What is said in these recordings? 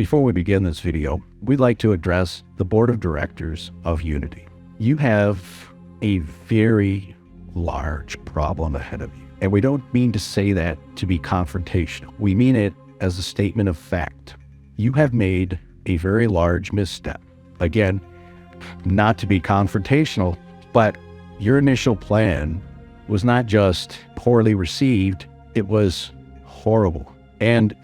Before we begin this video, we'd like to address the board of directors of Unity. You have a very large problem ahead of you. And we don't mean to say that to be confrontational. We mean it as a statement of fact. You have made a very large misstep. Again, not to be confrontational, but your initial plan was not just poorly received, it was horrible. And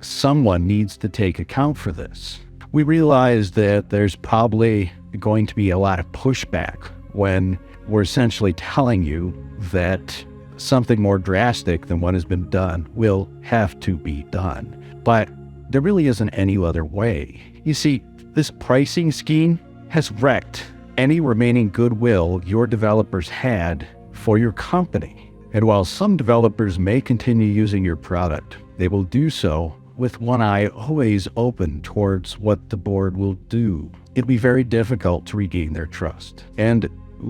someone needs to take account for this. We realize that there's probably going to be a lot of pushback when we're essentially telling you that something more drastic than what has been done will have to be done. But there really isn't any other way. You see, this pricing scheme has wrecked any remaining goodwill your developers had for your company. And while some developers may continue using your product, they will do so with one eye always open towards what the board will do. It'll be very difficult to regain their trust. And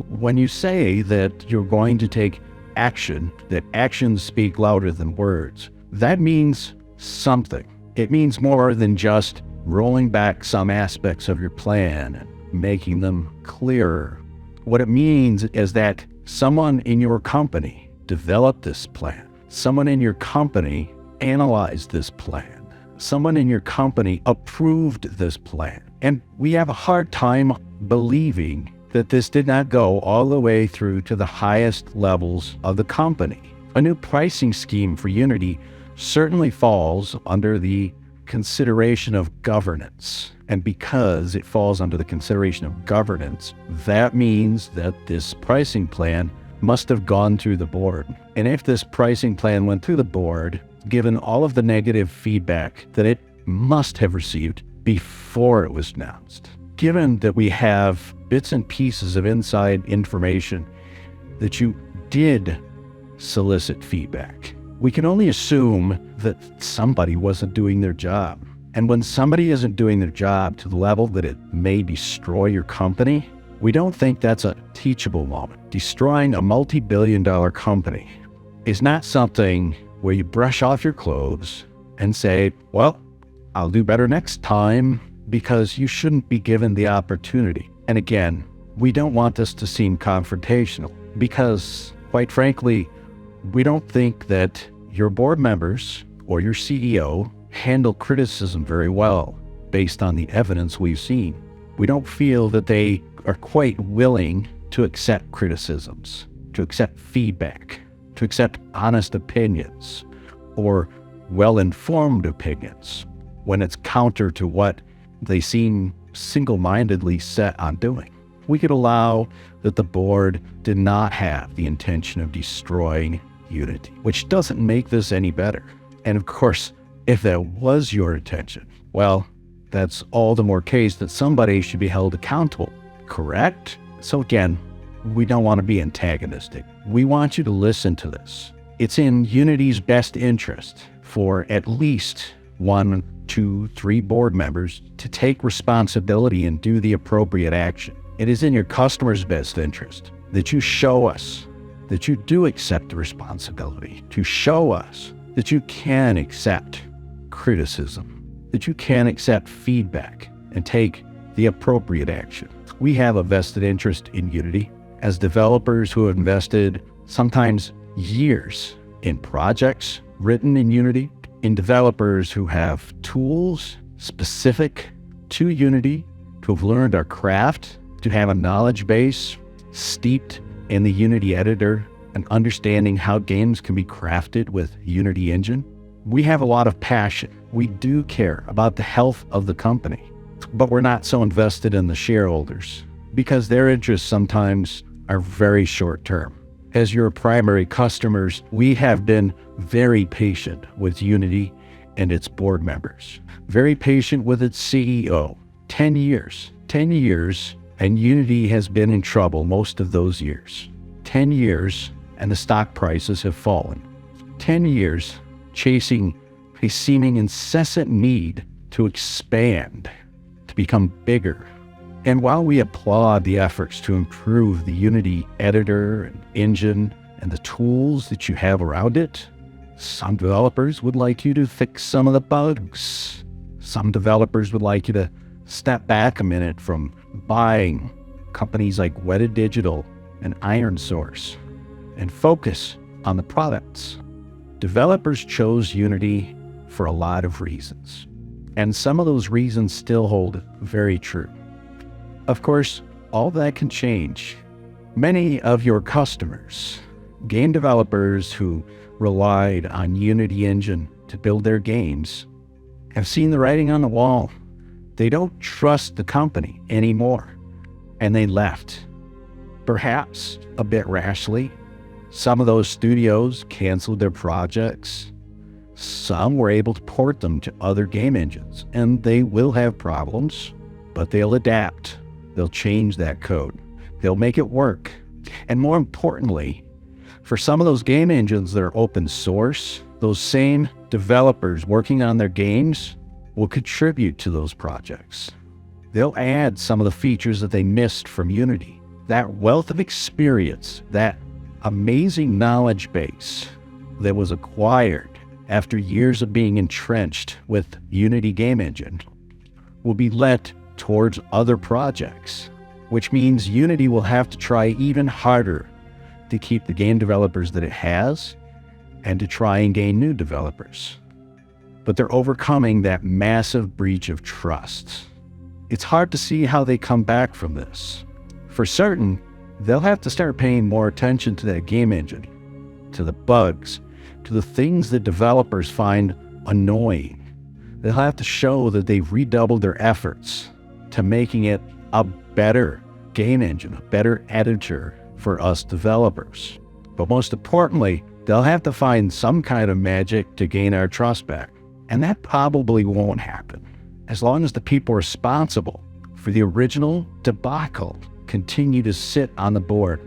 when you say that you're going to take action, that actions speak louder than words, that means something. It means more than just rolling back some aspects of your plan and making them clearer. What it means is that someone in your company developed this plan. Someone in your company analyzed this plan. Someone in your company approved this plan. And we have a hard time believing that this did not go all the way through to the highest levels of the company. A new pricing scheme for Unity certainly falls under the consideration of governance. And because it falls under the consideration of governance, that means that this pricing plan must have gone through the board. And if this pricing plan went through the board, given all of the negative feedback that it must have received before it was announced, given that we have bits and pieces of inside information that you did solicit feedback, we can only assume that somebody wasn't doing their job. And when somebody isn't doing their job to the level that it may destroy your company, we don't think that's a teachable moment. Destroying a multi-billion-dollar company is not something where you brush off your clothes and say, well, I'll do better next time, because you shouldn't be given the opportunity. And again, we don't want this to seem confrontational because, quite frankly, we don't think that your board members or your CEO handle criticism very well based on the evidence we've seen. We don't feel that they are quite willing to accept criticisms, to accept feedback, to accept honest opinions or well-informed opinions when it's counter to what they seem single-mindedly set on doing. We could allow that the board did not have the intention of destroying Unity, which doesn't make this any better. And of course, if that was your intention, well, that's all the more case that somebody should be held accountable, correct? So again, we don't want to be antagonistic. We want you to listen to this. It's in Unity's best interest for at least 1, 2, 3 board members to take responsibility and do the appropriate action. It is in your customers' best interest that you show us that you do accept the responsibility, to show us that you can accept criticism, that you can accept feedback and take the appropriate action. We have a vested interest in Unity as developers who have invested sometimes years in projects written in Unity, in developers who have tools specific to Unity, to have learned our craft, to have a knowledge base steeped in the Unity editor and understanding how games can be crafted with Unity Engine. We have a lot of passion. We do care about the health of the company, but we're not so invested in the shareholders because their interests sometimes are very short term. As your primary customers, we have been very patient with Unity and its board members, very patient with its CEO. 10 years, and Unity has been in trouble most of those years. 10 years, and the stock prices have fallen. 10 years chasing a seeming incessant need to expand, to become bigger. And while we applaud the efforts to improve the Unity editor and engine and the tools that you have around it, some developers would like you to fix some of the bugs. Some developers would like you to step back a minute from buying companies like Weta Digital and Iron Source and focus on the products. Developers chose Unity for a lot of reasons, and some of those reasons still hold very true. Of course, all that can change. Many of your customers, game developers who relied on Unity Engine to build their games, have seen the writing on the wall. They don't trust the company anymore, and they left. Perhaps a bit rashly. Some of those studios canceled their projects. Some were able to port them to other game engines, and they will have problems, but they'll adapt. They'll change that code. They'll make it work. And more importantly, for some of those game engines that are open source, those same developers working on their games will contribute to those projects. They'll add some of the features that they missed from Unity. That wealth of experience, that amazing knowledge base that was acquired after years of being entrenched with Unity Game Engine will be lent towards other projects, which means Unity will have to try even harder to keep the game developers that it has and to try and gain new developers. But they're overcoming that massive breach of trust. It's hard to see how they come back from this. For certain, they'll have to start paying more attention to that game engine, to the bugs, to the things that developers find annoying. They'll have to show that they've redoubled their efforts to making it a better game engine, a better editor for us developers. But most importantly, they'll have to find some kind of magic to gain our trust back. And that probably won't happen as long as the people responsible for the original Debacle continue to sit on the board.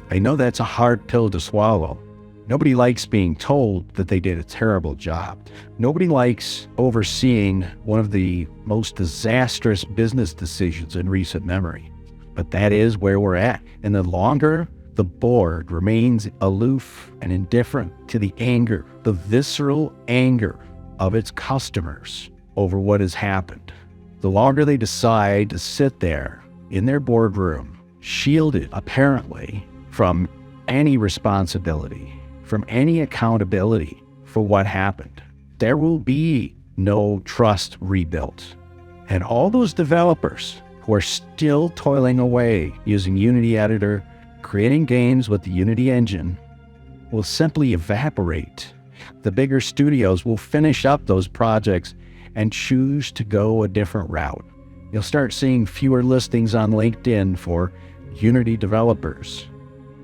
I know that's a hard pill to swallow. Nobody likes being told that they did a terrible job. Nobody likes overseeing one of the most disastrous business decisions in recent memory. But that is where we're at. And the longer the board remains aloof and indifferent to the anger, the visceral anger of its customers over what has happened, the longer they decide to sit there in their boardroom, shielded apparently from any responsibility, from any accountability for what happened, there will be no trust rebuilt. And all those developers who are still toiling away using Unity Editor, creating games with the Unity engine, will simply evaporate. The bigger studios will finish up those projects and choose to go a different route. You'll start seeing fewer listings on LinkedIn for Unity developers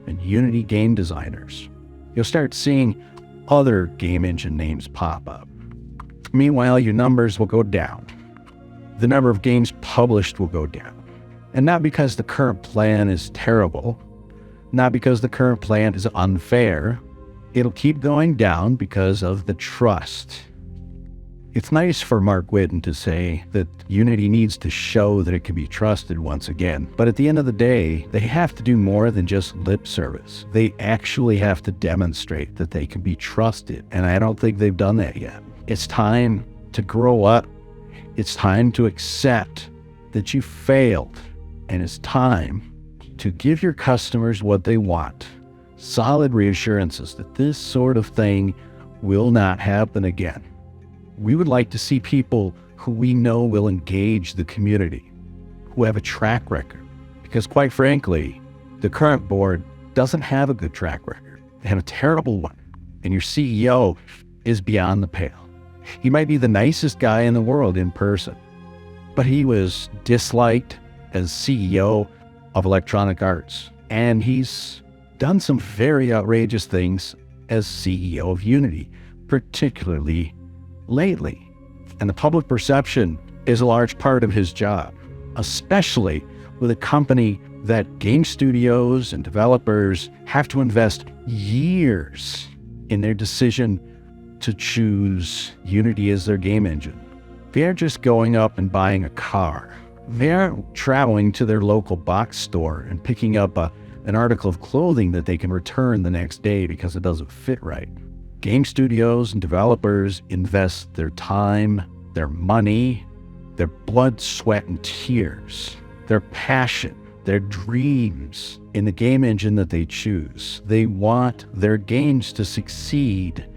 and Unity game designers. You'll start seeing other game engine names pop up. Meanwhile, your numbers will go down. The number of games published will go down. And not because the current plan is terrible, not because the current plan is unfair. It'll keep going down because of the trust. It's nice for Mark Whitten to say that Unity needs to show that it can be trusted once again. But at the end of the day, they have to do more than just lip service. They actually have to demonstrate that they can be trusted. And I don't think they've done that yet. It's time to grow up. It's time to accept that you failed. And it's time to give your customers what they want. Solid reassurances that this sort of thing will not happen again. We would like to see people who we know will engage the community, who have a track record. Because quite frankly, the current board doesn't have a good track record. They have a terrible one. And your CEO is beyond the pale. He might be the nicest guy in the world in person, but he was disliked as CEO of Electronic Arts. And he's done some very outrageous things as CEO of Unity, particularly lately. And the public perception is a large part of his job, especially with a company that game studios and developers have to invest years in their decision to choose Unity as their game engine. They aren't just going up and buying a car. They aren't traveling to their local box store and picking up an article of clothing that they can return the next day because it doesn't fit right. Game studios and developers invest their time, their money, their blood, sweat, and tears, their passion, their dreams in the game engine that they choose. They want their games to succeed,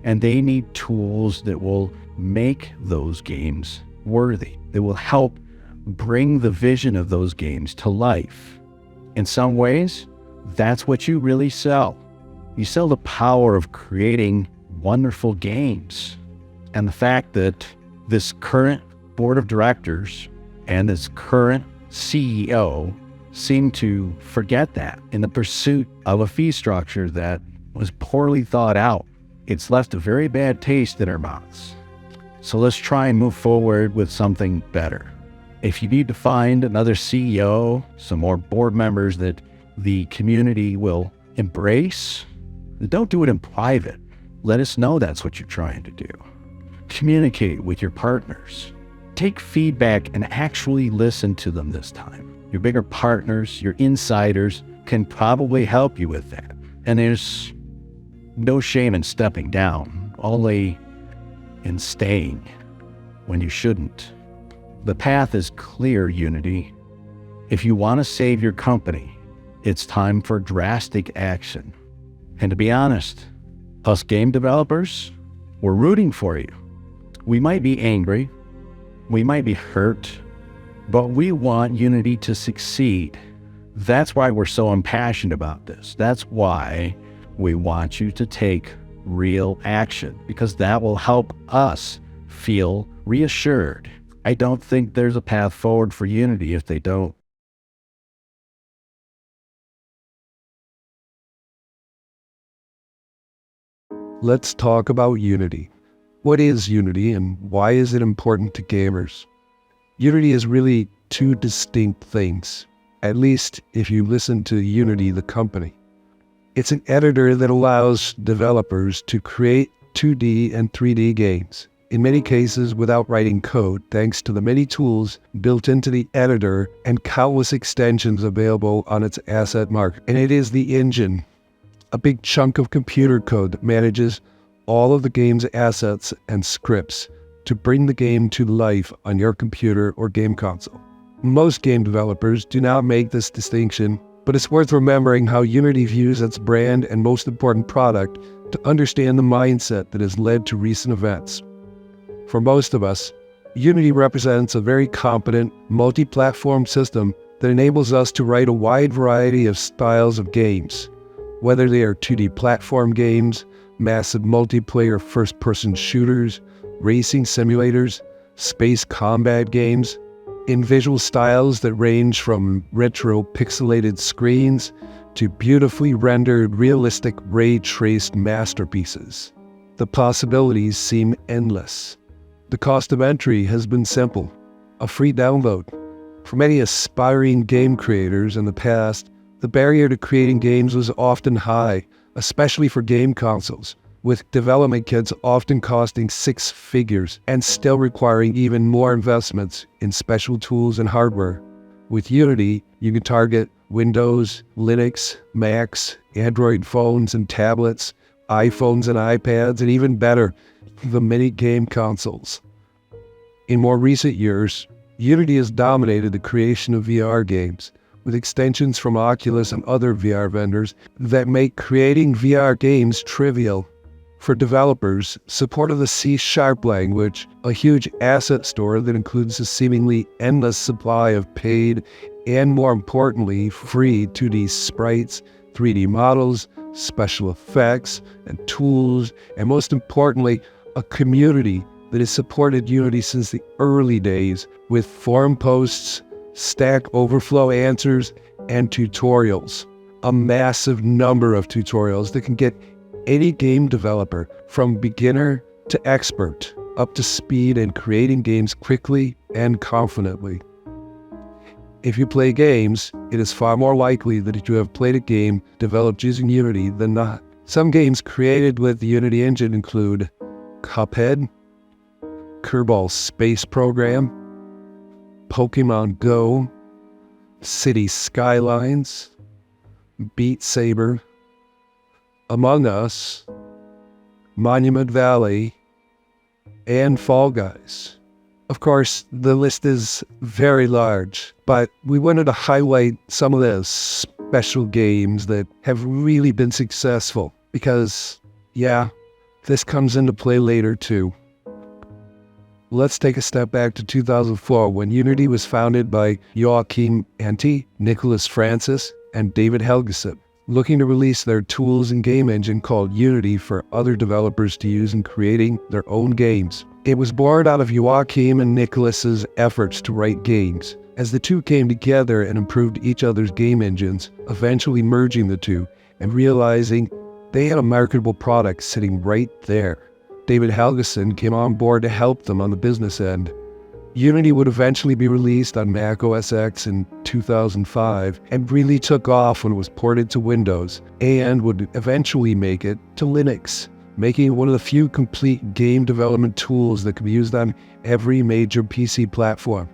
and they need tools that will make those games worthy. They will help bring the vision of those games to life. In some ways, that's what you really sell. You sell the power of creating wonderful games. And the fact that this current board of directors and this current CEO seem to forget that in the pursuit of a fee structure that was poorly thought out. It's left a very bad taste in our mouths. So let's try and move forward with something better. If you need to find another CEO, some more board members that the community will embrace, don't do it in private. Let us know that's what you're trying to do. Communicate with your partners. Take feedback and actually listen to them this time. Your bigger partners, your insiders can probably help you with that. And there's no shame in stepping down, only in staying when you shouldn't. The path is clear, Unity. If you want to save your company, it's time for drastic action. And to be honest, us game developers, we're rooting for you. We might be angry, we might be hurt, but we want Unity to succeed. That's why we're so impassioned about this. That's why we want you to take real action, because that will help us feel reassured. I don't think there's a path forward for Unity if they don't. Let's talk about Unity. What is Unity and why is it important to gamers? Unity is really two distinct things, at least if you listen to Unity, the company. It's an editor that allows developers to create 2D and 3D games, in many cases without writing code, thanks to the many tools built into the editor and countless extensions available on its asset market. And it is the engine, a big chunk of computer code that manages all of the game's assets and scripts to bring the game to life on your computer or game console. Most game developers do not make this distinction, but it's worth remembering how Unity views its brand and most important product to understand the mindset that has led to recent events. For most of us, Unity represents a very competent, multi-platform system that enables us to write a wide variety of styles of games, whether they are 2D platform games, massive multiplayer first-person shooters, racing simulators, space combat games, in visual styles that range from retro pixelated screens to beautifully rendered, realistic, ray-traced masterpieces. The possibilities seem endless. The cost of entry has been simple, a free download. For many aspiring game creators in the past, the barrier to creating games was often high, especially for game consoles, with development kits often costing six figures and still requiring even more investments in special tools and hardware. With Unity, you can target Windows, Linux, Macs, Android phones and tablets, iPhones and iPads, and even better, the mini game consoles. In more recent years, Unity has dominated the creation of VR games, with extensions from Oculus and other VR vendors that make creating VR games trivial. For developers, support of the C# language, a huge asset store that includes a seemingly endless supply of paid and, more importantly, free 2D sprites, 3D models, special effects, and tools, and most importantly, a community that has supported Unity since the early days with forum posts, Stack Overflow answers, and tutorials. A massive number of tutorials that can get any game developer, from beginner to expert, up to speed in creating games quickly and confidently. If you play games, it is far more likely that you have played a game developed using Unity than not. Some games created with the Unity engine include Cuphead, Kerbal Space Program, Pokemon Go, City Skylines, Beat Saber, Among Us, Monument Valley, and Fall Guys. Of course, the list is very large, but we wanted to highlight some of the special games that have really been successful because, yeah, this comes into play later too. Let's take a step back to 2004 when Unity was founded by Joachim Ante, Nicholas Francis, and David Helgeson, looking to release their tools and game engine called Unity for other developers to use in creating their own games. It was born out of Joachim and Nicholas's efforts to write games. As the two came together and improved each other's game engines, eventually merging the two and realizing they had a marketable product sitting right there. David Helgeson came on board to help them on the business end. Unity would eventually be released on Mac OS X in 2005 and really took off when it was ported to Windows, and would eventually make it to Linux, making it one of the few complete game development tools that could be used on every major PC platform.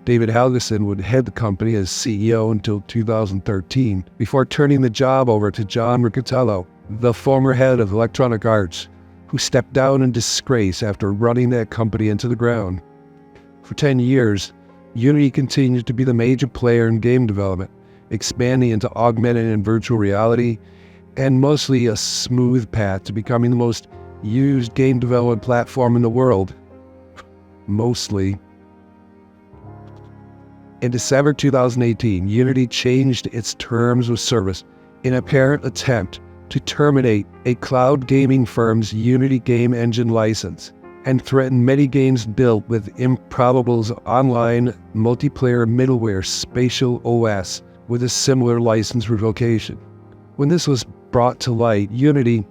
David Helgeson would head the company as CEO until 2013, before turning the job over to John Riccitiello, the former head of Electronic Arts, who stepped down in disgrace after running that company into the ground. For 10 years, Unity continued to be the major player in game development, expanding into augmented and virtual reality, and mostly a smooth path to becoming the most used game development platform in the world. Mostly. In December 2018, Unity changed its terms of service in an apparent attempt to terminate a cloud gaming firm's Unity game engine license and threatened many games built with Improbable's online multiplayer middleware Spatial OS with a similar license revocation. When this was brought to light, Unity,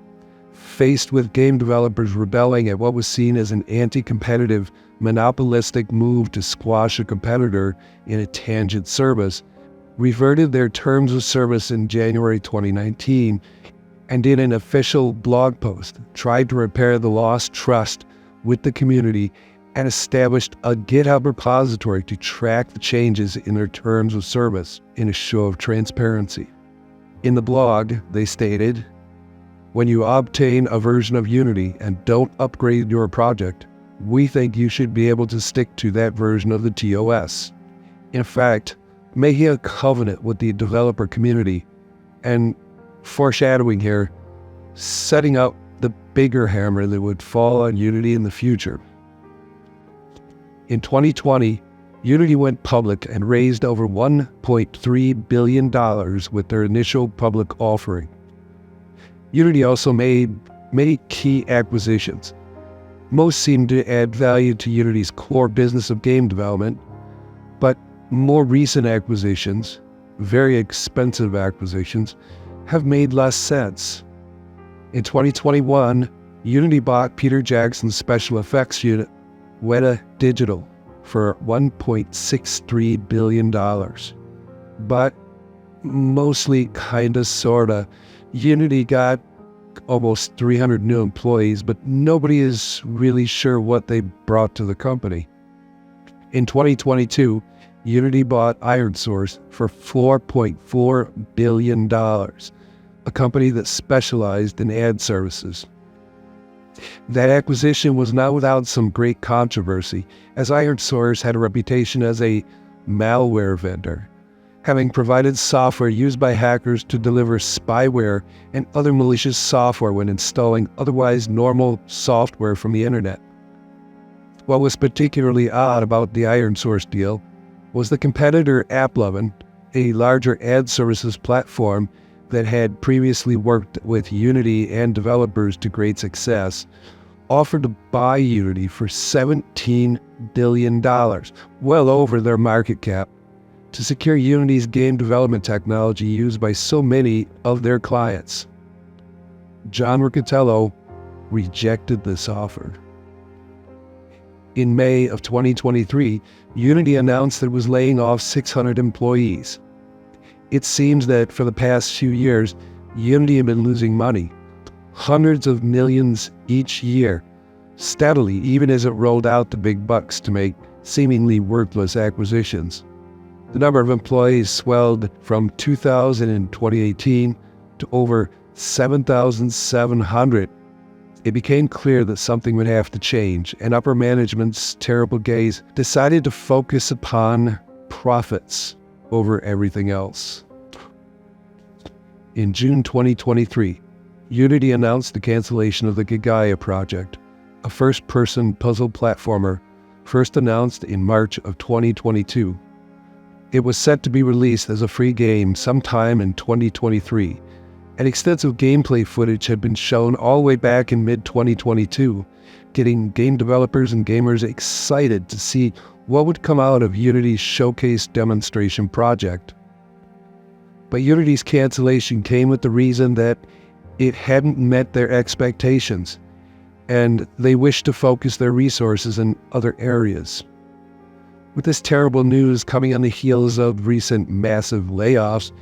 faced with game developers rebelling at what was seen as an anti-competitive, monopolistic move to squash a competitor in a tangent service, reverted their terms of service in January 2019 and in an official blog post tried to repair the lost trust with the community and established a GitHub repository to track the changes in their terms of service in a show of transparency. In the blog, they stated, "When you obtain a version of Unity and don't upgrade your project, we think you should be able to stick to that version of the TOS. In fact, making a covenant with the developer community and foreshadowing here, setting up the bigger hammer that would fall on Unity in the future." In 2020, Unity went public and raised over $1.3 billion with their initial public offering. Unity also made many key acquisitions. Most seemed to add value to Unity's core business of game development, but more recent acquisitions, very expensive acquisitions, have made less sense. In 2021, Unity bought Peter Jackson's special effects unit, Weta Digital, for $1.63 billion. But mostly, kinda, sorta, Unity got almost 300 new employees, but nobody is really sure what they brought to the company. In 2022, Unity bought IronSource for $4.4 billion, a company that specialized in ad services. That acquisition was not without some great controversy, as IronSource had a reputation as a malware vendor, having provided software used by hackers to deliver spyware and other malicious software when installing otherwise normal software from the internet. What was particularly odd about the IronSource deal was the competitor AppLovin, a larger ad services platform that had previously worked with Unity and developers to great success, offered to buy Unity for $17 billion, well over their market cap, to secure Unity's game development technology used by so many of their clients. John Riccitiello rejected this offer. In May of 2023, Unity announced that it was laying off 600 employees. It seems that for the past few years, Unity had been losing money, hundreds of millions each year, steadily, even as it rolled out the big bucks to make seemingly worthless acquisitions. The number of employees swelled from 2,000 in 2018 to over 7,700 it became clear that something would have to change, and upper management's terrible gaze decided to focus upon profits over everything else. In June 2023, Unity announced the cancellation of the Gaia project, a first-person puzzle platformer first announced in March of 2022. It was set to be released as a free game sometime in 2023, and extensive gameplay footage had been shown all the way back in mid-2022, getting game developers and gamers excited to see what would come out of Unity's showcase demonstration project. But Unity's cancellation came with the reason that it hadn't met their expectations, and they wished to focus their resources in other areas. With this terrible news coming on the heels of recent massive layoffs,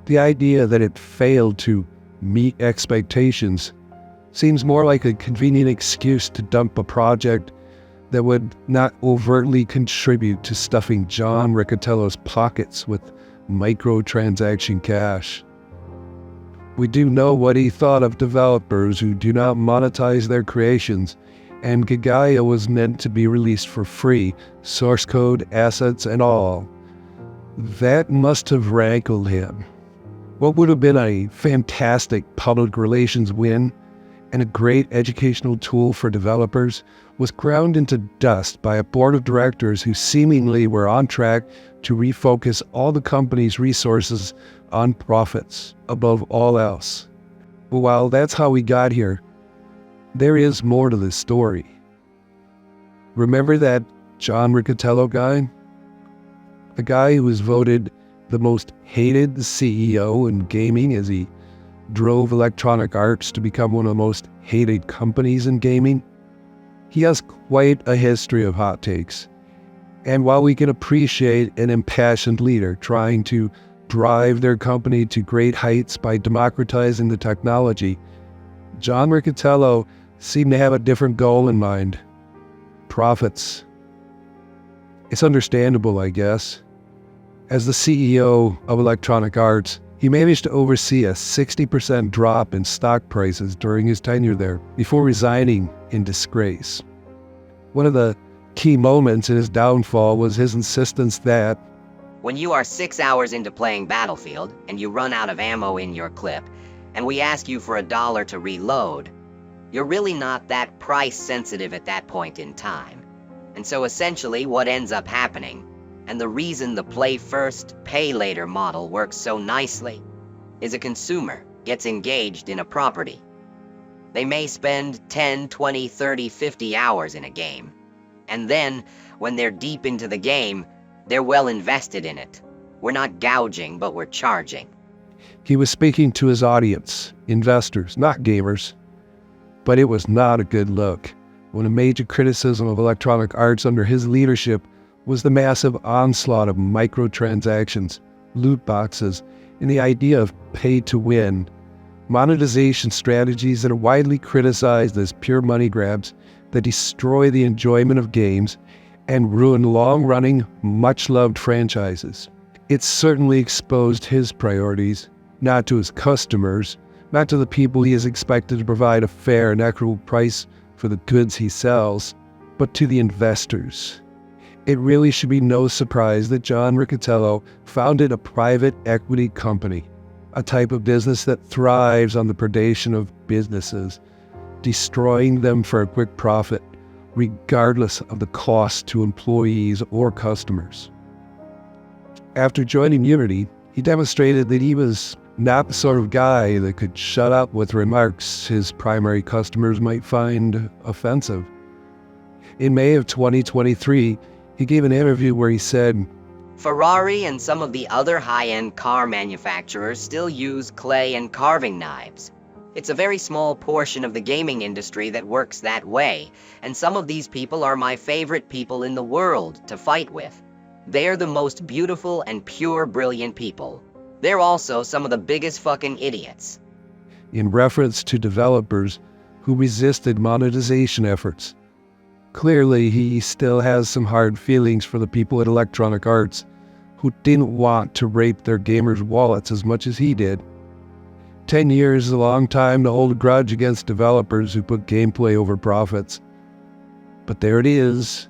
the idea that it failed to meet expectations seems more like a convenient excuse to dump a project that would not overtly contribute to stuffing John Riccitiello's pockets with microtransaction cash. We do know what he thought of developers who do not monetize their creations, and Gaia was meant to be released for free, source code, assets, and all. That must have rankled him. What would have been a fantastic public relations win and a great educational tool for developers was ground into dust by a board of directors who seemingly were on track to refocus all the company's resources on profits above all else. But while that's how we got here, there is more to this story. Remember that John Riccitiello guy? The guy who was voted the most hated CEO in gaming as he drove Electronic Arts to become one of the most hated companies in gaming? He has quite a history of hot takes. And while we can appreciate an impassioned leader trying to drive their company to great heights by democratizing the technology, John Riccitiello seemed to have a different goal in mind: profits. It's understandable, I guess. As the CEO of Electronic Arts, he managed to oversee a 60% drop in stock prices during his tenure there, before resigning in disgrace. One of the key moments in his downfall was his insistence that, when you are 6 hours into playing Battlefield and you run out of ammo in your clip, and we ask you for $1 to reload, you're really not that price sensitive at that point in time. And so essentially what ends up happening, and the reason the play first, pay later model works so nicely, is a consumer gets engaged in a property. They may spend 10, 20, 30, 50 hours in a game. And then, when they're deep into the game, they're well invested in it. We're not gouging, but we're charging. he was speaking to his audience, investors, not gamers. But it was not a good look, when a major criticism of Electronic Arts under his leadership was the massive onslaught of microtransactions, loot boxes, and the idea of pay to win. Monetization strategies that are widely criticized as pure money grabs that destroy the enjoyment of games and ruin long-running, much-loved franchises. It certainly exposed his priorities, not to his customers, not to the people he is expected to provide a fair and equitable price for the goods he sells, but to the investors. It really should be no surprise that John Riccitiello founded a private equity company, a type of business that thrives on the predation of businesses, destroying them for a quick profit, regardless of the cost to employees or customers. After joining Unity, he demonstrated that he was not the sort of guy that could shut up with remarks his primary customers might find offensive. In May of 2023, he gave an interview where he said, Ferrari and some of the other high-end car manufacturers still use clay and carving knives. It's a very small portion of the gaming industry that works that way, and some of these people are my favorite people in the world to fight with. They're the most beautiful and pure brilliant people. They're also some of the biggest fucking idiots. In reference to developers who resisted monetization efforts. Clearly, he still has some hard feelings for the people at Electronic Arts who didn't want to rape their gamers' wallets as much as he did. 10 years is a long time to hold a grudge against developers who put gameplay over profits. But there it is.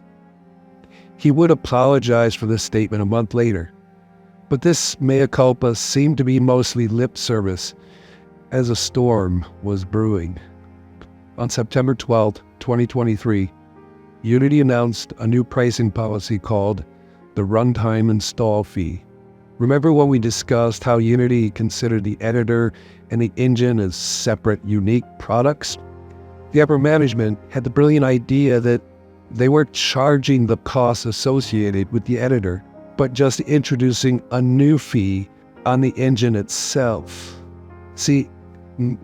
He would apologize for this statement a month later. But this mea culpa seemed to be mostly lip service, as a storm was brewing. On September 12, 2023, Unity announced a new pricing policy called the Runtime Install Fee. Remember when we discussed how Unity considered the editor and the engine as separate, unique products? The upper management had the brilliant idea that they weren't charging the costs associated with the editor, but just introducing a new fee on the engine itself. See,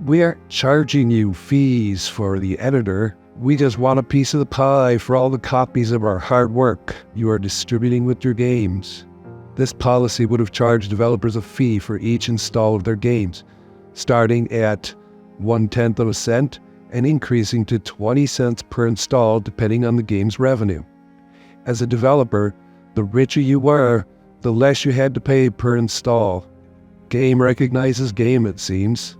we aren't charging you fees for the editor. We just want a piece of the pie for all the copies of our hard work you are distributing with your games. This policy would have charged developers a fee for each install of their games, starting at 1/10 of a cent and increasing to 20 cents per install depending on the game's revenue. As a developer, the richer you were, the less you had to pay per install. Game recognizes game, it seems.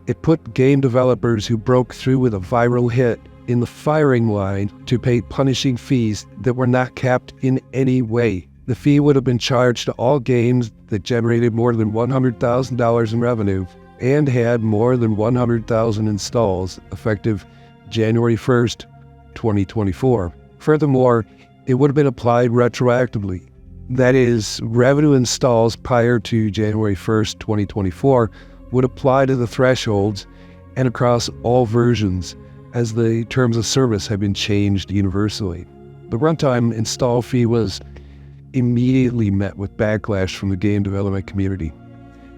It put game developers who broke through with a viral hit in the firing line to pay punishing fees that were not capped in any way. The fee would have been charged to all games that generated more than $100,000 in revenue and had more than 100,000 installs, effective January 1st, 2024. Furthermore, it would have been applied retroactively. That is, revenue installs prior to January 1st, 2024 would apply to the thresholds and across all versions, as the terms of service have been changed universally. The runtime install fee was immediately met with backlash from the game development community.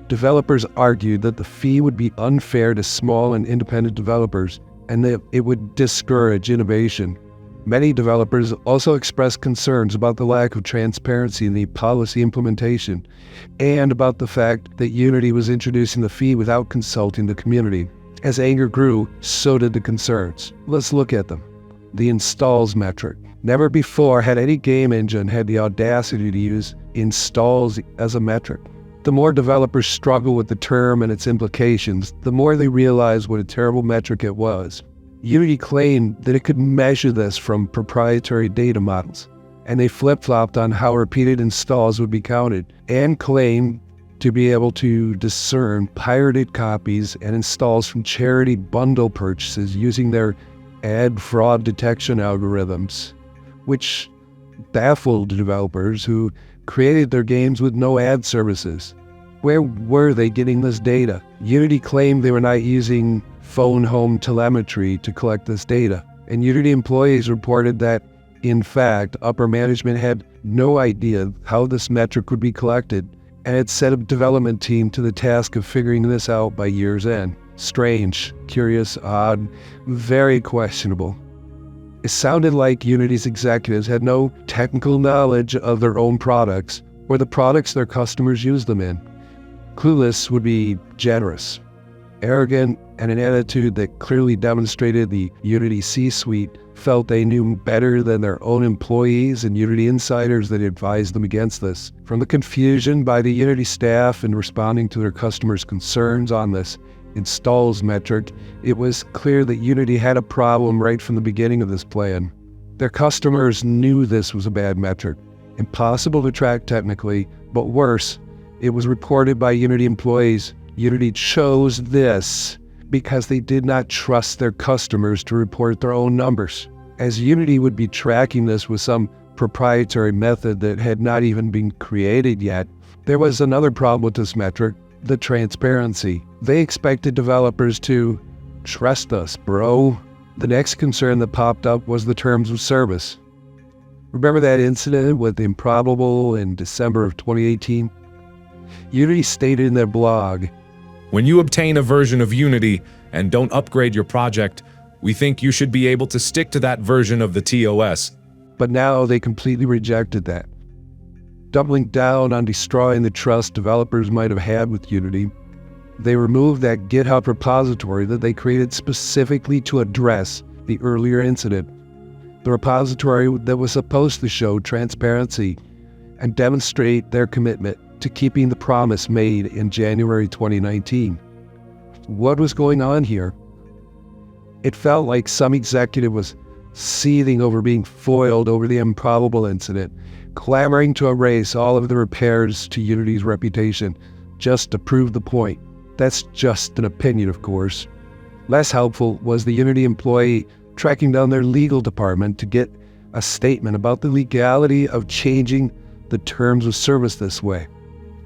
Developers argued that the fee would be unfair to small and independent developers and that it would discourage innovation. Many developers also expressed concerns about the lack of transparency in the policy implementation and about the fact that Unity was introducing the fee without consulting the community. As anger grew, so did the concerns. Let's look at them. The installs metric. Never before had any game engine had the audacity to use installs as a metric. The more developers struggle with the term and its implications, the more they realize what a terrible metric it was. Unity claimed that it could measure this from proprietary data models, and they flip-flopped on how repeated installs would be counted, and claimed to be able to discern pirated copies and installs from charity bundle purchases using their ad fraud detection algorithms, which baffled developers who created their games with no ad services. Where were they getting this data? Unity claimed they were not using phone home telemetry to collect this data, and Unity employees reported that, in fact, upper management had no idea how this metric would be collected, and had set a development team to the task of figuring this out by year's end. Strange, curious, odd, very questionable. It sounded like Unity's executives had no technical knowledge of their own products or the products their customers use them in. Clueless would be generous. Arrogant, and an attitude that clearly demonstrated the Unity C-suite felt they knew better than their own employees and Unity insiders that advised them against this. From the confusion by the Unity staff in responding to their customers' concerns on this installs metric, it was clear that Unity had a problem right from the beginning of this plan. Their customers knew this was a bad metric, impossible to track technically, but worse, it was reported by Unity employees. Unity chose this because they did not trust their customers to report their own numbers, as Unity would be tracking this with some proprietary method that had not even been created yet. There was another problem with this metric, the transparency. They expected developers to trust us, bro. The next concern that popped up was the terms of service. Remember that incident with Improbable in December of 2018? Unity stated in their blog, "When you obtain a version of Unity and don't upgrade your project, we think you should be able to stick to that version of the TOS." But now they completely rejected that. Doubling down on destroying the trust developers might have had with Unity, they removed that GitHub repository that they created specifically to address the earlier incident. The repository that was supposed to show transparency and demonstrate their commitment to keeping the promise made in January 2019. what was going on here. It felt like some executive was seething over being foiled over the improbable incident, clamoring to erase all of the repairs to Unity's reputation just to prove the point. That's just an opinion, of course. Less helpful was the Unity employee tracking down their legal department to get a statement about the legality of changing the terms of service this way.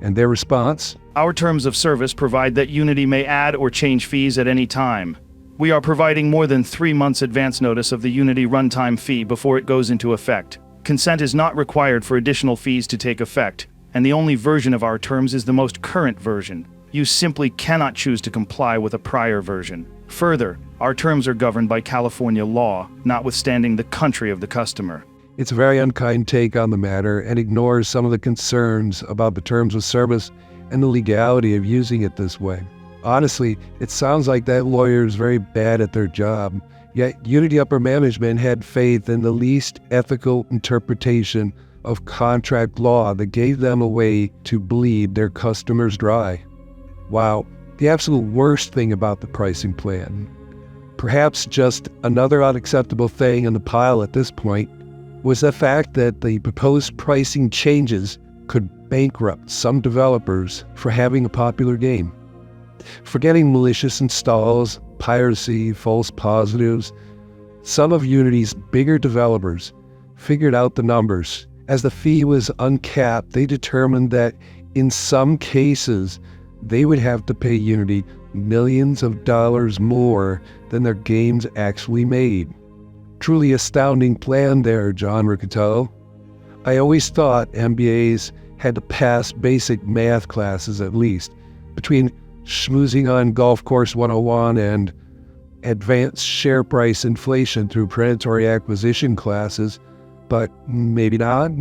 And their response? Our terms of service provide that Unity may add or change fees at any time. We are providing more than 3 months advance notice of the Unity runtime fee before it goes into effect. Consent is not required for additional fees to take effect, and the only version of our terms is the most current version. You simply cannot choose to comply with a prior version. Further, our terms are governed by California law, notwithstanding the country of the customer. It's a very unkind take on the matter and ignores some of the concerns about the terms of service and the legality of using it this way. Honestly, it sounds like that lawyer is very bad at their job, yet Unity upper management had faith in the least ethical interpretation of contract law that gave them a way to bleed their customers dry. Wow, the absolute worst thing about the pricing plan, perhaps just another unacceptable thing in the pile at this point, was the fact that the proposed pricing changes could bankrupt some developers for having a popular game. Forgetting malicious installs, piracy, false positives, some of Unity's bigger developers figured out the numbers. As the fee was uncapped, they determined that in some cases, they would have to pay Unity millions of dollars more than their games actually made. Truly astounding plan there, John Riccatello. I always thought MBAs had to pass basic math classes at least, between schmoozing on Golf Course 101 and advanced share price inflation through predatory acquisition classes, but maybe not.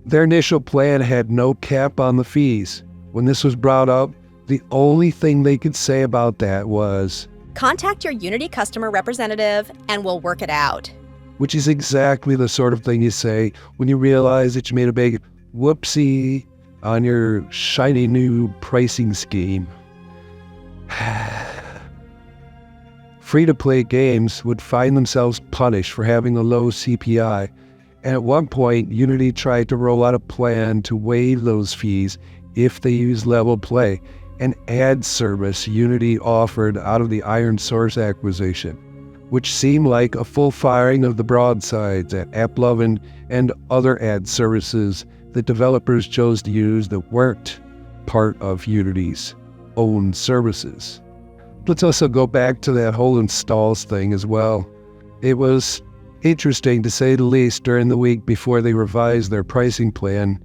Their initial plan had no cap on the fees. When this was brought up, the only thing they could say about that was, contact your Unity customer representative and we'll work it out. which is exactly the sort of thing you say when you realize that you made a big whoopsie on your shiny new pricing scheme. Free-to-play games would find themselves punished for having a low CPI, and at one point, Unity tried to roll out a plan to waive those fees if they use level play, an ad service Unity offered out of the Iron Source acquisition, which seemed like a full firing of the broadsides at AppLovin and other ad services that developers chose to use that weren't part of Unity's own services. Let's also go back to that whole installs thing as well. It was interesting, to say the least, during the week before they revised their pricing plan.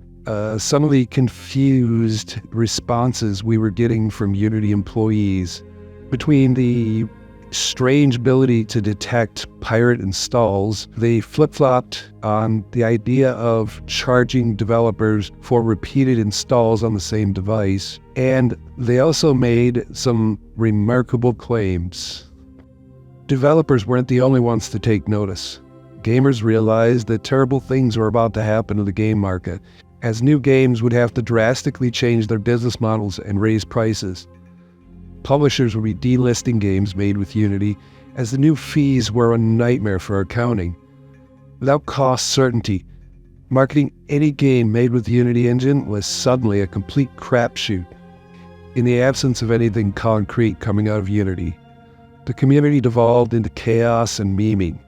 Some of the confused responses we were getting from Unity employees between the strange ability to detect pirate installs, they flip-flopped on the idea of charging developers for repeated installs on the same device, and they also made some remarkable claims. Developers weren't the only ones to take notice. Gamers realized that terrible things were about to happen to the game market, as new games would have to drastically change their business models and raise prices. Publishers would be delisting games made with Unity, as the new fees were a nightmare for accounting. Without cost certainty, marketing any game made with the Unity engine was suddenly a complete crapshoot. In the absence of anything concrete coming out of Unity, the community devolved into chaos and memeing.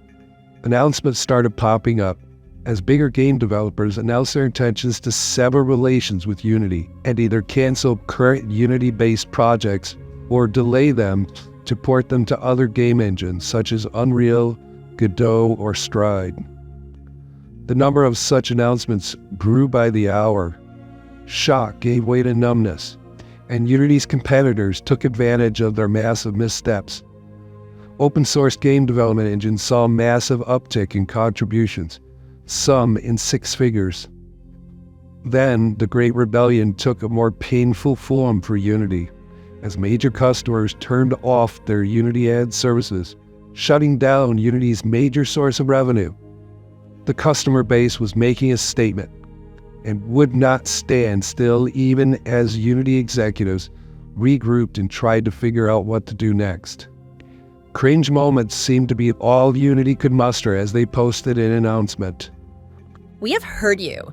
Announcements started popping up as bigger game developers announced their intentions to sever relations with Unity and either cancel current Unity-based projects or delay them to port them to other game engines such as Unreal, Godot, or Stride. The number of such announcements grew by the hour. Shock gave way to numbness, and Unity's competitors took advantage of their massive missteps. Open source game development engines saw a massive uptick in contributions, some in 6 figures. Then the Great Rebellion took a more painful form for Unity, as major customers turned off their Unity ad services, shutting down Unity's major source of revenue. The customer base was making a statement and would not stand still even as Unity executives regrouped, and tried to figure out what to do next. Cringe moments seemed to be all Unity could muster as they posted an announcement. We have heard you.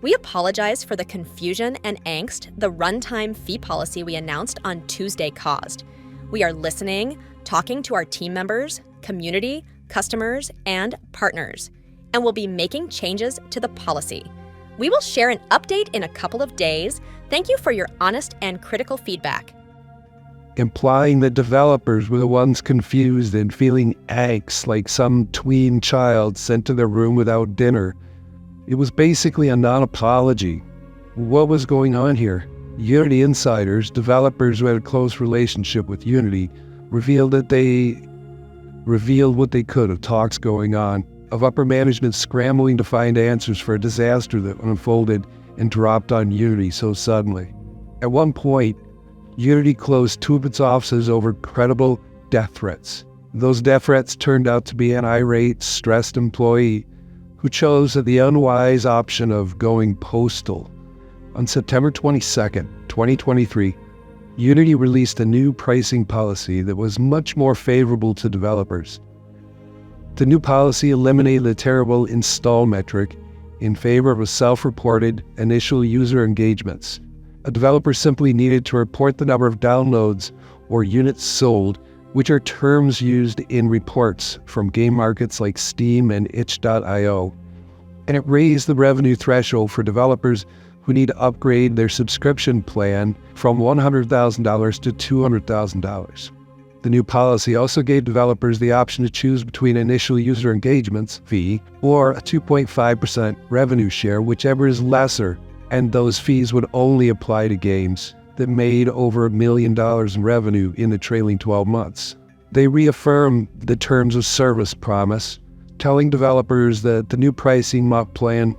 We apologize for the confusion and angst the runtime fee policy we announced on Tuesday caused. We are listening, talking to our team members, community, customers, and partners, and will be making changes to the policy. We will share an update in a couple of days. Thank you for your honest and critical feedback. Implying that developers were the ones confused and feeling angst like some tween child sent to their room without dinner. It was basically a non-apology. What was going on here? Unity insiders, developers who had a close relationship with Unity, revealed what they could of talks going on, of upper management scrambling to find answers for a disaster that unfolded and dropped on Unity so suddenly. At one point, Unity closed 2 of its offices over credible death threats. Those death threats turned out to be an irate, stressed employee who chose the unwise option of going postal. On September 22nd, 2023, Unity released a new pricing policy that was much more favorable to developers. The new policy eliminated the terrible install metric in favor of a self-reported initial user engagements. A developer simply needed to report the number of downloads or units sold, which are terms used in reports from game markets like Steam and itch.io. And it raised the revenue threshold for developers who need to upgrade their subscription plan from $100,000 to $200,000. The new policy also gave developers the option to choose between initial user engagements fee or a 2.5% revenue share, whichever is lesser, and those fees would only apply to games that made over $1 million in revenue in the trailing 12 months. They reaffirmed the terms of service promise, telling developers that the new pricing plan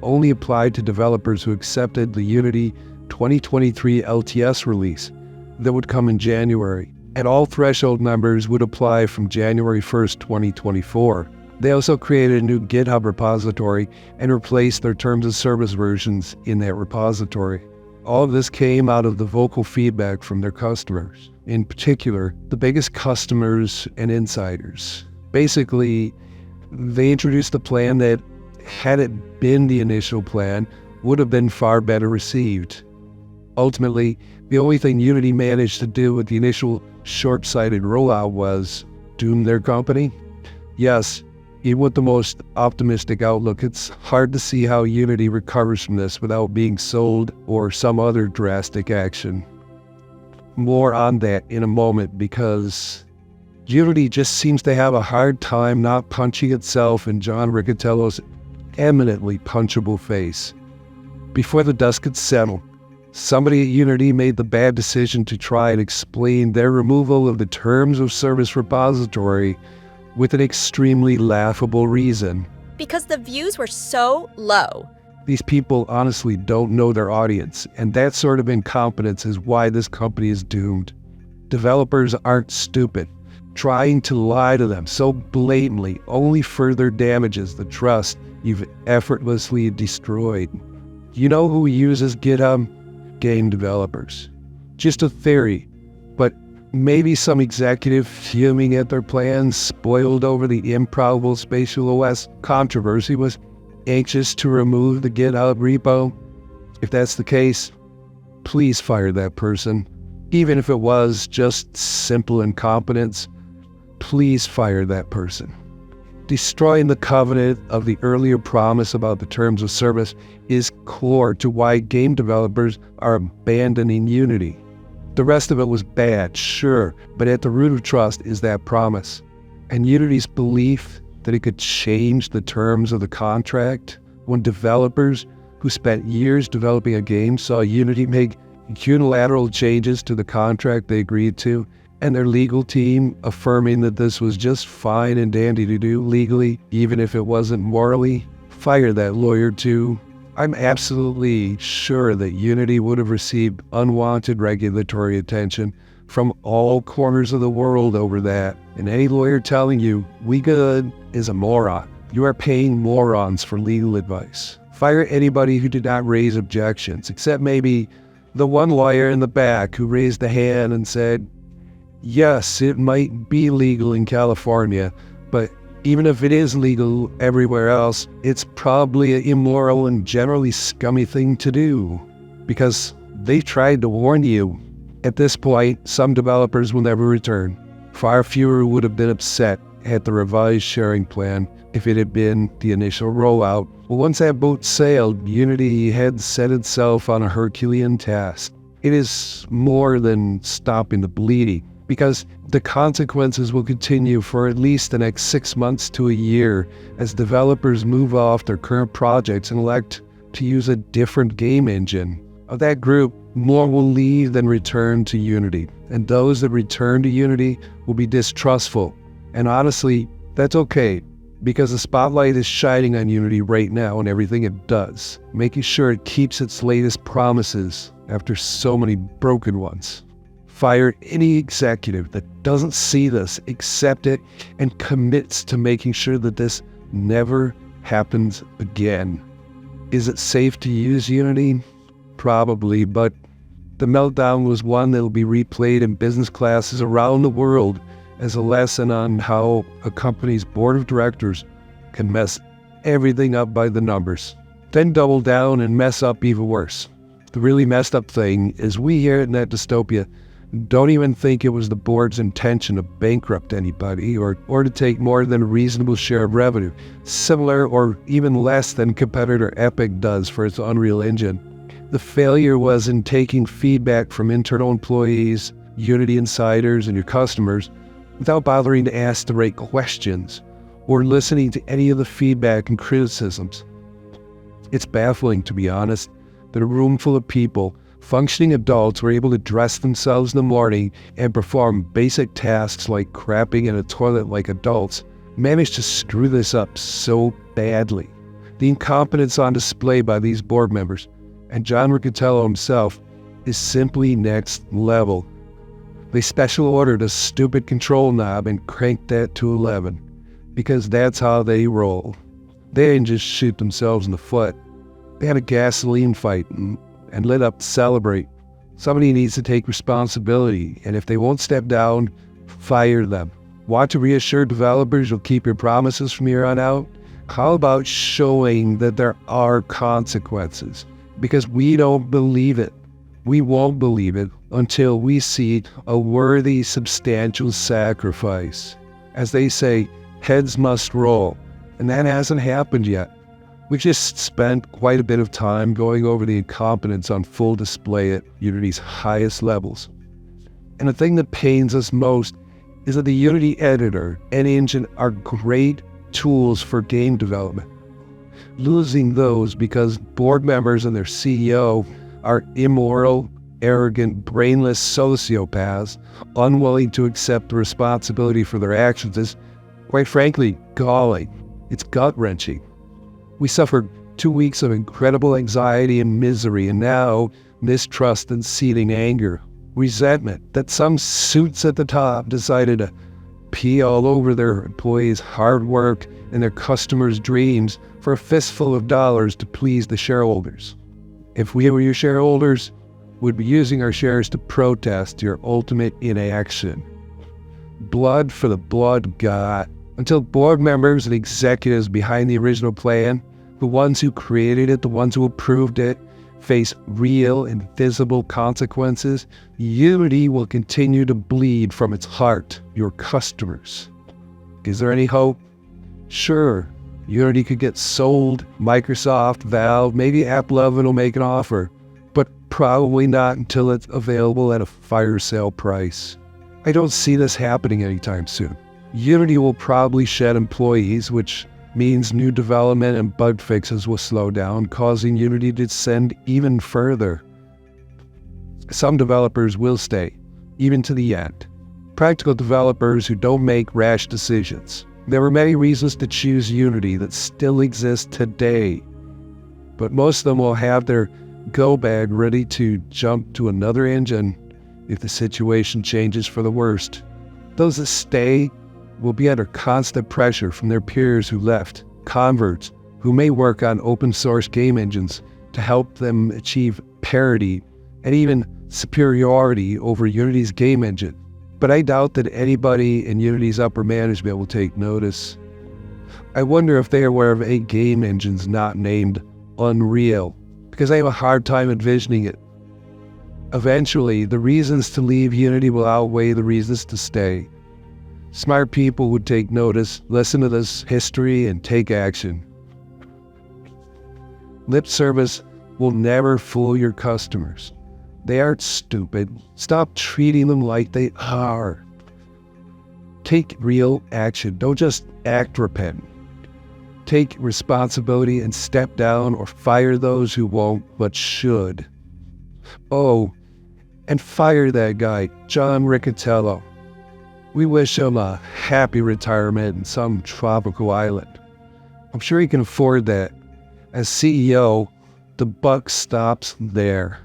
only applied to developers who accepted the Unity 2023 LTS release that would come in January, and all threshold numbers would apply from January 1st, 2024. They also created a new GitHub repository and replaced their terms of service versions in that repository. All of this came out of the vocal feedback from their customers, in particular, the biggest customers and insiders. Basically, they introduced a plan that, had it been the initial plan, would have been far better received. Ultimately, the only thing Unity managed to do with the initial short-sighted rollout was doom their company. Yes, even with the most optimistic outlook, it's hard to see how Unity recovers from this without being sold or some other drastic action. More on that in a moment, because Unity just seems to have a hard time not punching itself in John Riccitiello's eminently punchable face. Before the dust could settle, somebody at Unity made the bad decision to try and explain their removal of the terms of service repository with an extremely laughable reason. Because the views were so low. These people honestly don't know their audience, and that sort of incompetence is why this company is doomed. Developers aren't stupid. Trying to lie to them so blatantly only further damages the trust you've effortlessly destroyed. You know who uses GitHub? Game developers. Just a theory, but maybe some executive fuming at their plans spoiled over the improbable Spatial OS controversy was anxious to remove the GitHub repo. If that's the case, please fire that person. Even if it was just simple incompetence, please fire that person. Destroying the covenant of the earlier promise about the terms of service is core to why game developers are abandoning Unity. The rest of it was bad, sure, but at the root of trust is that promise. And Unity's belief that it could change the terms of the contract when developers who spent years developing a game saw Unity make unilateral changes to the contract they agreed to, and their legal team affirming that this was just fine and dandy to do legally, even if it wasn't morally. Fire that lawyer too. I'm absolutely sure that Unity would have received unwanted regulatory attention from all corners of the world over that. And any lawyer telling you, "we good," is a moron. You are paying morons for legal advice. Fire anybody who did not raise objections, except maybe the one lawyer in the back who raised a hand and said, yes, it might be legal in California, but even if it is legal everywhere else, it's probably an immoral and generally scummy thing to do, because they tried to warn you. At this point, some developers will never return. Far fewer would have been upset at the revised sharing plan if it had been the initial rollout. But once that boat sailed, Unity had set itself on a Herculean task. It is more than stopping the bleeding, because the consequences will continue for at least the next 6 months to a year as developers move off their current projects and elect to use a different game engine. Of that group, more will leave than return to Unity, and those that return to Unity will be distrustful. And honestly, that's okay, because the spotlight is shining on Unity right now and everything it does, making sure it keeps its latest promises after so many broken ones. Fire any executive that doesn't see this, accept it, and commits to making sure that this never happens again. Is it safe to use Unity? Probably, but the meltdown was one that will be replayed in business classes around the world as a lesson on how a company's board of directors can mess everything up by the numbers, then double down and mess up even worse. The really messed up thing is we here at Net Dystopia don't even think it was the board's intention to bankrupt anybody or to take more than a reasonable share of revenue, similar or even less than competitor Epic does for its Unreal Engine. The failure was in taking feedback from internal employees, Unity insiders, and your customers without bothering to ask the right questions or listening to any of the feedback and criticisms. It's baffling, to be honest, that a room full of people, functioning adults, were able to dress themselves in the morning and perform basic tasks like crapping in a toilet like adults, managed to screw this up so badly. The incompetence on display by these board members, and John Riccatello himself, is simply next level. They special ordered a stupid control knob and cranked that to 11, because that's how they roll. They didn't just shoot themselves in the foot. They had a gasoline fight and lit up to celebrate. Somebody needs to take responsibility, and if they won't step down, fire them. Want to reassure developers you'll keep your promises from here on out? How about showing that there are consequences? Because we don't believe it. We won't believe it until we see a worthy, substantial sacrifice. As they say, heads must roll, and that hasn't happened yet. We just spent quite a bit of time going over the incompetence on full display at Unity's highest levels. And the thing that pains us most is that the Unity editor and engine are great tools for game development. Losing those because board members and their CEO are immoral, arrogant, brainless sociopaths, unwilling to accept the responsibility for their actions is, quite frankly, galling. It's gut-wrenching. We suffered 2 weeks of incredible anxiety and misery, and now mistrust and seething anger, resentment that some suits at the top decided to pee all over their employees' hard work and their customers' dreams for a fistful of dollars to please the shareholders. If we were your shareholders, we'd be using our shares to protest your ultimate inaction. Blood for the blood god. Until board members and executives behind the original plan, the ones who created it, the ones who approved it, face real and visible consequences, Unity will continue to bleed from its heart, your customers. Is there any hope? Sure, Unity could get sold, Microsoft, Valve, maybe AppLovin will make an offer, but probably not until it's available at a fire sale price. I don't see this happening anytime soon. Unity will probably shed employees, which means new development and bug fixes will slow down, causing Unity to descend even further. Some developers will stay, even to the end. Practical developers who don't make rash decisions. There are many reasons to choose Unity that still exist today, but most of them will have their go bag ready to jump to another engine if the situation changes for the worst. Those that stay will be under constant pressure from their peers who left, converts who may work on open source game engines to help them achieve parity and even superiority over Unity's game engine. But I doubt that anybody in Unity's upper management will take notice. I wonder if they are aware of a game engines not named Unreal, because I have a hard time envisioning it. Eventually, the reasons to leave Unity will outweigh the reasons to stay. Smart people would take notice, listen to this history, and take action. Lip service will never fool your customers. They aren't stupid. Stop treating them like they are. Take real action. Don't just act repentant. Take responsibility and step down or fire those who won't but should. Oh, and fire that guy, John Riccatello. We wish him a happy retirement in some tropical island. I'm sure he can afford that. As CEO, the buck stops there.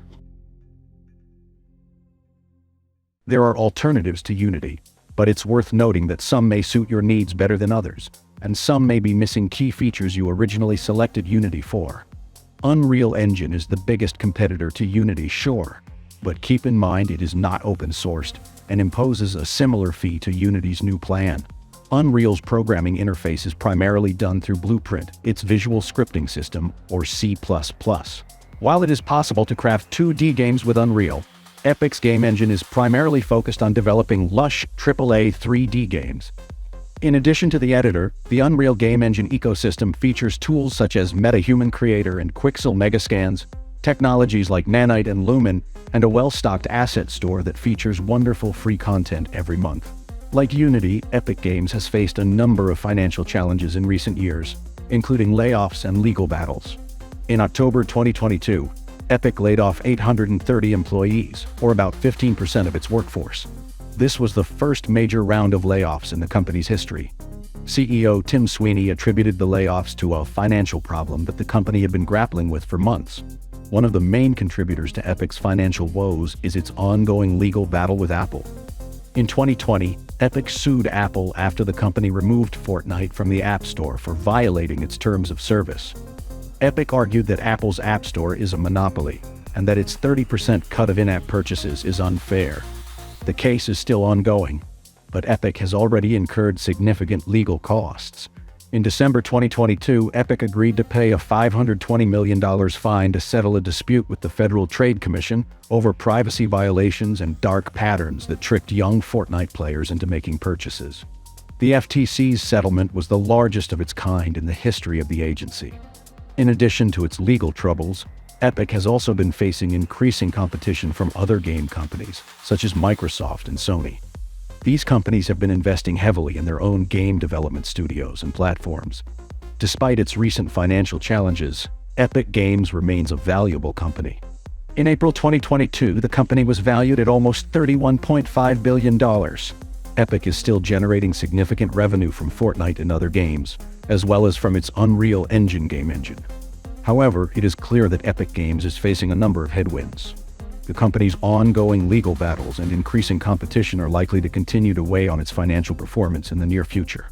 There are alternatives to Unity, but it's worth noting that some may suit your needs better than others, and some may be missing key features you originally selected Unity for. Unreal Engine is the biggest competitor to Unity, sure, but keep in mind it is not open-sourced and imposes a similar fee to Unity's new plan. Unreal's programming interface is primarily done through Blueprint, its visual scripting system, or C++. While it is possible to craft 2D games with Unreal, Epic's game engine is primarily focused on developing lush AAA 3D games. In addition to the editor, the Unreal game engine ecosystem features tools such as MetaHuman Creator and Quixel Megascans, technologies like Nanite and Lumen, and a well-stocked asset store that features wonderful free content every month. Like Unity, Epic Games has faced a number of financial challenges in recent years, including layoffs and legal battles. In October 2022, Epic laid off 830 employees, or about 15% of its workforce. This was the first major round of layoffs in the company's history. CEO Tim Sweeney attributed the layoffs to a financial problem that the company had been grappling with for months. One of the main contributors to Epic's financial woes is its ongoing legal battle with Apple. In 2020, Epic sued Apple after the company removed Fortnite from the App Store for violating its terms of service. Epic argued that Apple's App Store is a monopoly, and that its 30% cut of in-app purchases is unfair. The case is still ongoing, but Epic has already incurred significant legal costs. In December 2022, Epic agreed to pay a $520 million fine to settle a dispute with the Federal Trade Commission over privacy violations and dark patterns that tricked young Fortnite players into making purchases. The FTC's settlement was the largest of its kind in the history of the agency. In addition to its legal troubles, Epic has also been facing increasing competition from other game companies, such as Microsoft and Sony. These companies have been investing heavily in their own game development studios and platforms. Despite its recent financial challenges, Epic Games remains a valuable company. In April 2022, the company was valued at almost $31.5 billion. Epic is still generating significant revenue from Fortnite and other games, as well as from its Unreal Engine game engine. However, it is clear that Epic Games is facing a number of headwinds. The company's ongoing legal battles and increasing competition are likely to continue to weigh on its financial performance in the near future.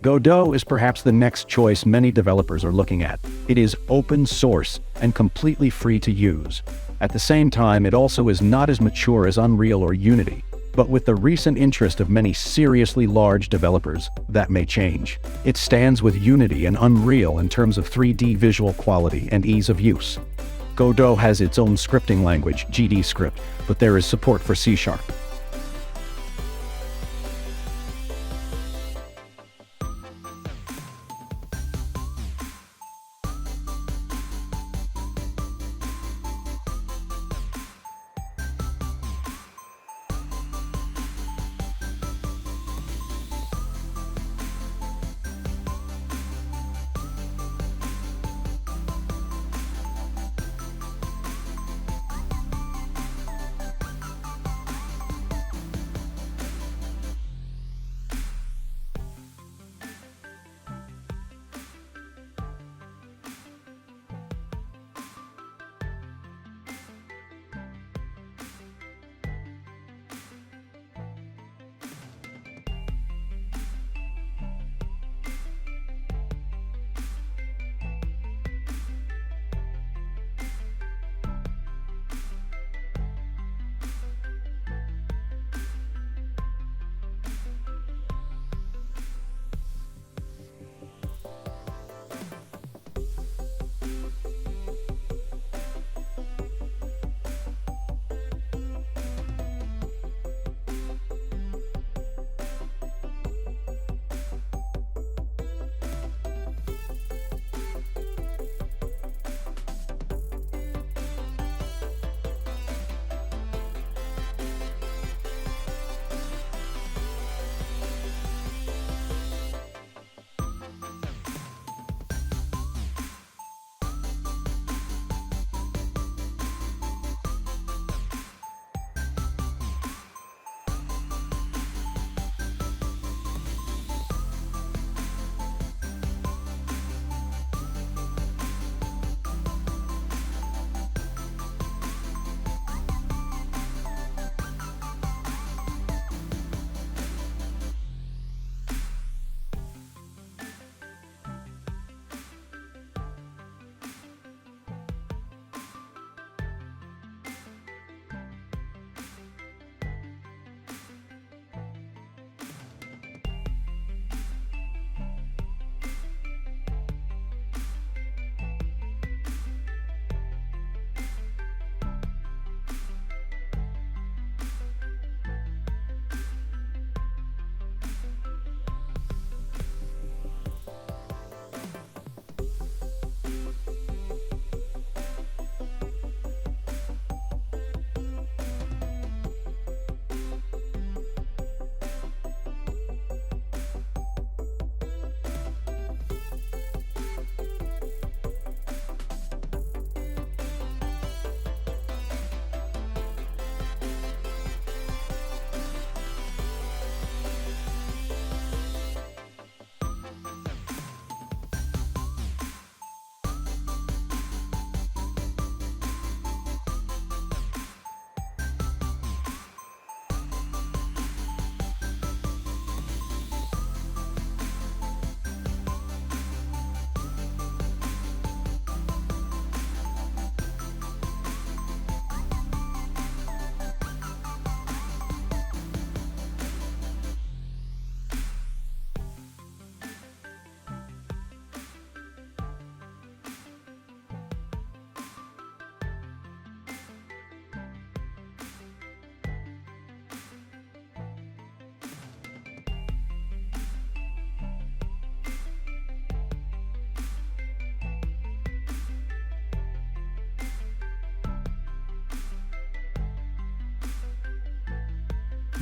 Godot is perhaps the next choice many developers are looking at. It is open source and completely free to use. At the same time, it also is not as mature as Unreal or Unity. But with the recent interest of many seriously large developers, that may change. It stands with Unity and Unreal in terms of 3D visual quality and ease of use. Godot has its own scripting language, GDScript, but there is support for C#.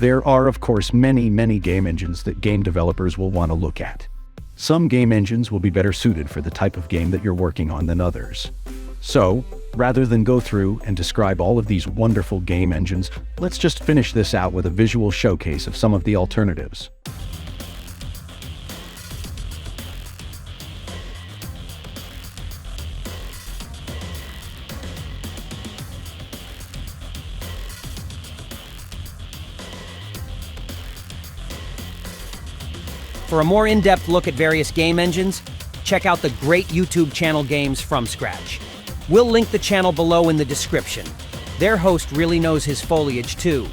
There are, of course, many game engines that game developers will want to look at. Some game engines will be better suited for the type of game that you're working on than others. So, rather than go through and describe all of these wonderful game engines, let's just finish this out with a visual showcase of some of the alternatives. For a more in-depth look at various game engines, check out the great YouTube channel Games from Scratch. We'll link the channel below in the description. Their host really knows his foliage too.